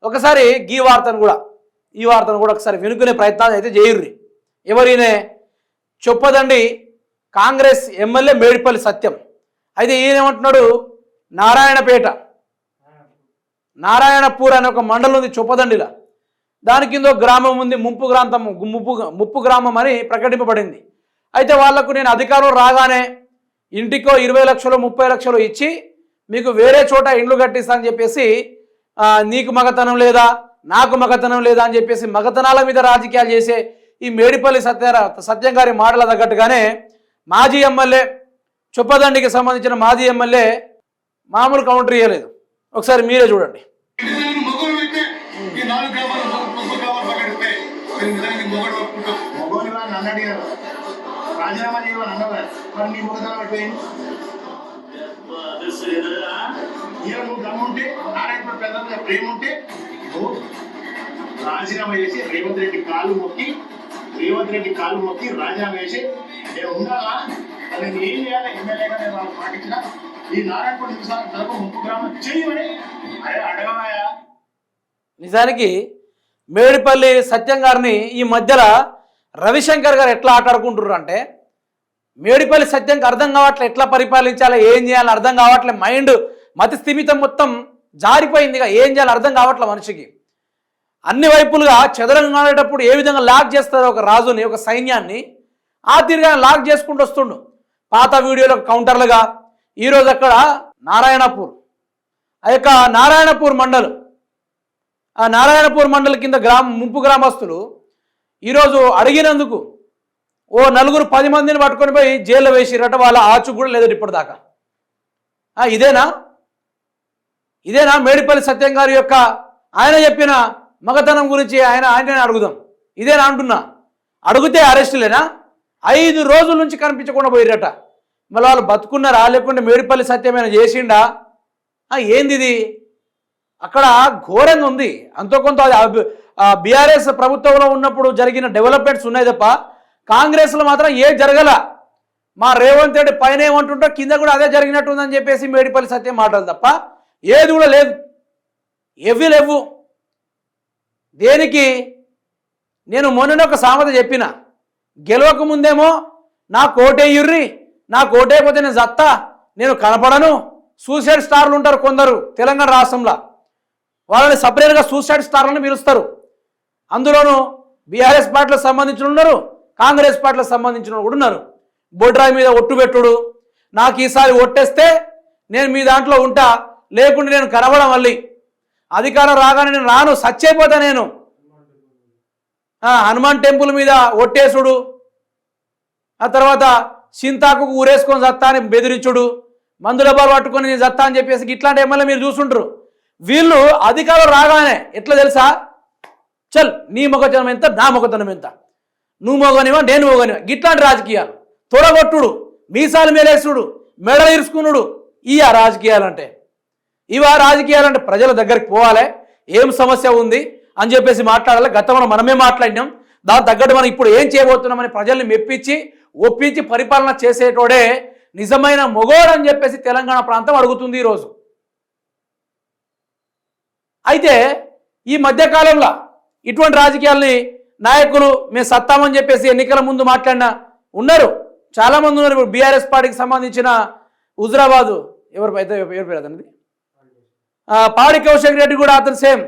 ఒకసారి ఈ వార్తను కూడా ఒకసారి వినుకునే ప్రయత్నాలు అయితే చేయుర్రి. ఎవరినే చొప్పదండి కాంగ్రెస్ ఎమ్మెల్యే మేడిపల్లి సత్యం. అయితే ఈయనేమంటున్నాడు, నారాయణపూర్ అనే ఒక మండలం ఉంది చొప్పదండిలా, దాని కింద ఒక గ్రామం ఉంది, ముప్పు గ్రామం అని ప్రకటింపబడింది. అయితే వాళ్లకు నేను అధికారం రాగానే ఇంటికో 20 లక్షలు 30 లక్షలు ఇచ్చి మీకు వేరే చోట ఇండ్లు కట్టిస్తా అని చెప్పేసి, నీకు మగతనం లేదా నాకు మగతనం లేదా అని చెప్పేసి మగతనాల మీద రాజకీయాలు చేసే ఈ మేడిపల్లి సత్యం గారి మాటల తగ్గట్టుగానే మాజీ ఎమ్మెల్యే చొప్పదండికి సంబంధించిన మాజీ ఎమ్మెల్యే మామూలు కౌంటర్ ఇవ్వలేదు. ఒకసారి మీరే చూడండి. రాజీనామా చేయమని అన్నవారు మరి నీ ముఖతనం అయిపోయింది. నువ్వు దమ్ముంటే నారాయణపూర్ పెద్ద ప్రేమ ఉంటే నువ్వు రాజీనామా చేసి రేవంత్ రెడ్డి కాళ్ళు మొక్కి రాజీనామా చేసి నేను ఉండాలా, అది నేను ఏం చేయాలి, ఎమ్మెల్యేగా నేను వాళ్ళు పాటించిన ఈ నారాయణపూర్ నిమిషాలకు ముప్పు గ్రామం చేయమని అడగమాయా. నిజానికి మేడిపల్లి సత్యం గారిని ఈ మధ్యలో రవిశంకర్ గారు ఎట్లా ఆటాడుకుంటున్నారు అంటే, మేడిపల్లి సత్యంకి అర్థం కావట్లే ఎట్లా పరిపాలించాలో, ఏం చేయాలో అర్థం కావట్లే, మైండ్ మతి స్థిమితం మొత్తం జారిపోయిందిగా, ఏం చేయాలో అర్థం కావట్లే మనిషికి. అన్ని వైపులుగా చదరంగం ఆడేటప్పుడు ఏ విధంగా లాక్ చేస్తారో ఒక రాజుని, ఒక సైన్యాన్ని, ఆ తీరుగా లాక్ చేసుకుంటూ వస్తుండు. పాత వీడియోలో కౌంటర్లుగా ఈరోజు అక్కడ నారాయణపూర్, ఆ యొక్క నారాయణపూర్ మండల్ కింద ముంపు గ్రామస్తులు ఈరోజు అడిగినందుకు ఓ 4-10 మందిని పట్టుకొని పోయి జైల్లో వేసిరట. వాళ్ళ ఆచు కూడా లేదట ఇప్పటిదాకా. ఇదేనా మేడిపల్లి సత్యం గారి యొక్క ఆయన చెప్పిన మగతనం గురించి ఆయననే అడుగుదాం. ఇదేనా అంటున్నా? అడిగితే అరెస్టులేనా? 5 రోజుల నుంచి కనిపించకుండా పోయిరట. మళ్ళీ వాళ్ళు బతుకున్నారా లేకుంటే మేడిపల్లి సత్యమైన చేసిండా? ఏంది ఇది? అక్కడ ఘోరంగా ఉంది. అంతో కొంత బీఆర్ఎస్ ప్రభుత్వంలో ఉన్నప్పుడు జరిగిన డెవలప్మెంట్స్ ఉన్నాయి తప్ప కాంగ్రెస్లో మాత్రం ఏం జరగల. మా రేవంత్ రెడ్డి పైన ఏమంటుంటో కింద కూడా అదే జరిగినట్టుందని చెప్పేసి మేడిపల్లి సత్యం మాటలు తప్ప ఏది కూడా లేదు. లేవు. దేనికి? నేను మొన్ననే ఒక సామెత చెప్పిన, గెలవక ముందేమో నా కోటేయుర్రి, నా కోటేయకపోతే నేను జత్తా, నేను కనపడను. సూసైడ్ స్టార్లు ఉంటారు కొందరు తెలంగాణ రాష్ట్రంలో, వాళ్ళని సపరేట్గా సూసైడ్ స్టార్లను పిలుస్తారు. అందులోనూ బీఆర్ఎస్ పార్టీలకు సంబంధించిన ఉన్నారు, కాంగ్రెస్ పార్టీలకు సంబంధించిన కూడా ఉన్నారు. బొడ్రాయి మీద ఒట్టు పెట్టుడు, నాకు ఈసారి ఒట్టేస్తే నేను మీ దాంట్లో ఉంటా, లేకుంటే నేను కనబడం, మళ్ళీ అధికారం రాగానే నేను రాను, సచ్చైపోతా నేను. హనుమాన్ టెంపుల్ మీద ఒట్టేసుడు, ఆ తర్వాత సింతాకు ఊరేసుకొని జత్తా అని బెదిరించుడు, మందుల బాలు పట్టుకొని నేను జత్తా అని చెప్పేసి ఇట్లాంటి ఎమ్మెల్యే మీరు చూస్తుంటారు. వీళ్ళు అధికారం రాగానే ఎట్లా తెలుసా, చల్ నీ మొగతనం ఎంత, నా మొగతనం ఎంత, నువ్వు మొగనివా నేను మొగనివా, ఇట్లాంటి రాజకీయాలు, తొడగొట్టుడు, మీసాలు మేలేసుడు, మెడలు ఇరుసుకున్నాడు. రాజకీయాలంటే రాజకీయాలంటే ప్రజల దగ్గరికి పోవాలి, ఏం సమస్య ఉంది అని చెప్పేసి మాట్లాడాలి. గతంలో మనమే మాట్లాడినాం, దాని తగ్గట్టు మనం ఇప్పుడు ఏం చేయబోతున్నామని ప్రజల్ని మెప్పించి ఒప్పించి పరిపాలన చేసేటోడే నిజమైన మొగోడు అని చెప్పేసి తెలంగాణ ప్రాంతం అడుగుతుంది ఈరోజు. అయితే ఈ మధ్యకాలంలో ఇటువంటి రాజకీయాల్ని నాయకులు మేము సత్తామని చెప్పేసి ఎన్నికల ముందు మాట్లాడిన ఉన్నారు, చాలామంది ఉన్నారు. ఇప్పుడు బీఆర్ఎస్ పార్టీకి సంబంధించిన హుజరాబాదు ఎవరు పేరు అతనిది, పాడి కౌశిక్ రెడ్డి కూడా అతను సేమ్,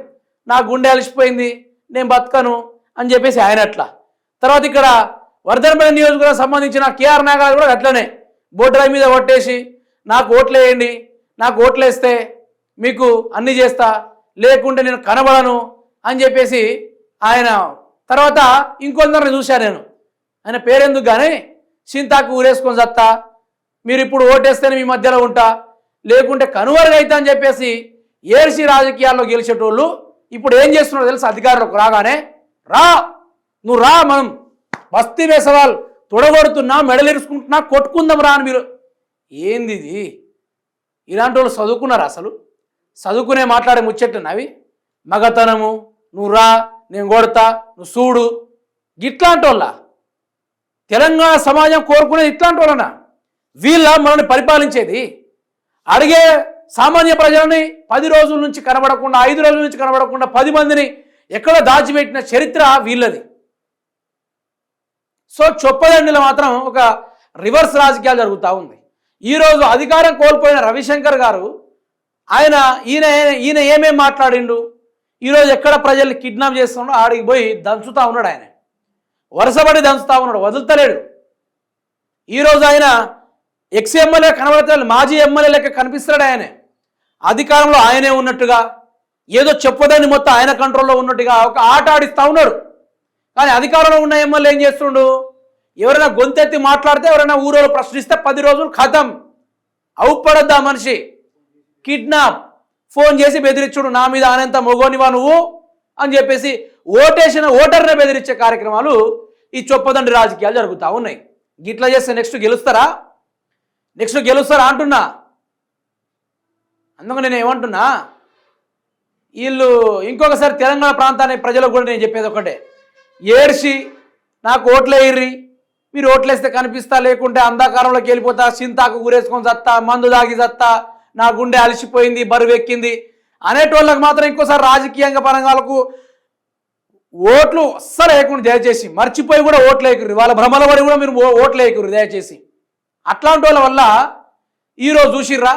నా గుండె అలిసిపోయింది నేను బతకను అని చెప్పేసి ఆయన అట్లా. తర్వాత ఇక్కడ వర్ధనపల్లి నియోజకవర్గం సంబంధించిన కేఆర్ నాగరాజు కూడా అట్లనే బోర్డర్ మీద కొట్టేసి నాకు ఓట్లు వేయండి, నాకు ఓట్లు వేస్తే మీకు అన్నీ చేస్తా, లేకుంటే నేను కనబడను అని చెప్పేసి ఆయన. తర్వాత ఇంకొందరిని చూశాను నేను, ఆయన పేరెందుకు కానీ సింతాకు ఊరేసుకొని సత్తా, మీరు ఇప్పుడు ఓటేస్తేనే మీ మధ్యలో ఉంటా, లేకుంటే కనువరుగైతా అని చెప్పేసి ఏర్సీ రాజకీయాల్లో గెలిచేటోళ్ళు ఇప్పుడు ఏం చేస్తున్నారో తెలుసు, అధికారులకు రాగానే నువ్వు రా, మనం బస్తీ వేసవాళ్ళు తొడగొడుతున్నా, మెడలిరుచుకుంటున్నా, కొట్టుకుందాం రా అని. మీరు ఏంది ఇది? ఇలాంటి వాళ్ళు చదువుకున్నారు? అసలు చదువుకునే మాట్లాడే ముచ్చట్లు అవి. మగతనము, నువ్వు రా నేను కొడతా, నువ్వు చూడు, ఇట్లాంటి వాళ్ళ తెలంగాణ సమాజం కోరుకునేది ఇట్లాంటి వాళ్ళనా? వీళ్ళ మనల్ని పరిపాలించేది? అడిగే సామాన్య ప్రజలని 10 రోజుల నుంచి కనబడకుండా 5 రోజుల నుంచి కనబడకుండా 10 మందిని ఎక్కడో దాచిపెట్టిన చరిత్ర వీళ్ళది. సో చొప్పదండిలో మాత్రం ఒక రివర్స్ రాజకీయాలు జరుగుతూ ఉంది. ఈరోజు అధికారం కోల్పోయిన రవిశంకర్ గారు ఈయన ఏమేం మాట్లాడిండు, ఈరోజు ఎక్కడ ప్రజల్ని కిడ్నాప్ చేస్తున్నాడో ఆడికి పోయి దంచుతా ఉన్నాడు. ఆయన వరుసపడి దంచుతా ఉన్నాడు, వదులుతలేడు. ఈరోజు ఆయన ఎక్స్ ఎమ్మెల్యే కనబడితే మాజీ ఎమ్మెల్యే లెక్క కనిపిస్తాడు. ఆయనే అధికారంలో ఆయనే ఉన్నట్టుగా, ఏదో చెప్పదని మొత్తం ఆయన కంట్రోల్లో ఉన్నట్టుగా ఒక ఆట ఆడిస్తూ ఉన్నాడు. కానీ అధికారంలో ఉన్న ఎమ్మెల్యే ఏం చేస్తుండు, ఎవరైనా గొంతెత్తి మాట్లాడితే ఎవరైనా ఊరోళ్ళు ప్రశ్నిస్తే 10 రోజులు ఖతం. అవుపడద్దా మనిషి, కిడ్నాప్, ఫోన్ చేసి బెదిరించుడు, నా మీద ఆనంత మొగోనివా నువ్వు అని చెప్పేసి ఓటేసిన ఓటర్నే బెదిరించే కార్యక్రమాలు ఈ చొప్పదండి రాజకీయాలు జరుగుతూ ఉన్నాయి. గిట్లా చేస్తే నెక్స్ట్ గెలుస్తారా అంటున్నా. అందుకు నేను ఏమంటున్నా, వీళ్ళు ఇంకొకసారి తెలంగాణ ప్రాంతాన్ని ప్రజలకు కూడా నేను చెప్పేది ఒకటే, ఏడ్చి నాకు ఓట్లేయిర్రి, మీరు ఓట్లేస్తే కనిపిస్తా, లేకుంటే అంధకారంలోకి వెళ్ళిపోతా, చింతాకు ఊరేసుకొని చత్తా, మందు దాగి చత్తా, నా గుండె అలసిపోయింది, బరువు ఎక్కింది అనేటోళ్ళకి మాత్రం ఇంకోసారి రాజకీయంగా పరంగాలకు ఓట్లు అస్సలు వేయకుండా దయచేసి, మర్చిపోయి కూడా ఓట్లు వేయకుర్రి, వాళ్ళ భ్రమల పడి కూడా మీరు ఓట్లు వేయకుర్రి దయచేసి. అట్లాంటి వాళ్ళ వల్ల ఈరోజు చూసిర్రా,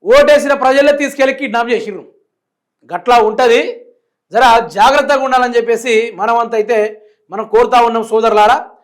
ఓటేసిన ప్రజలే తీసుకెళ్ళి కిడ్నాప్ చేసిర్రు. గట్లా ఉంటుంది, జర జాగ్రత్తగా ఉండాలని చెప్పేసి మనమంతా అయితే మనం కోరుతా ఉన్నాం సోదరులారా.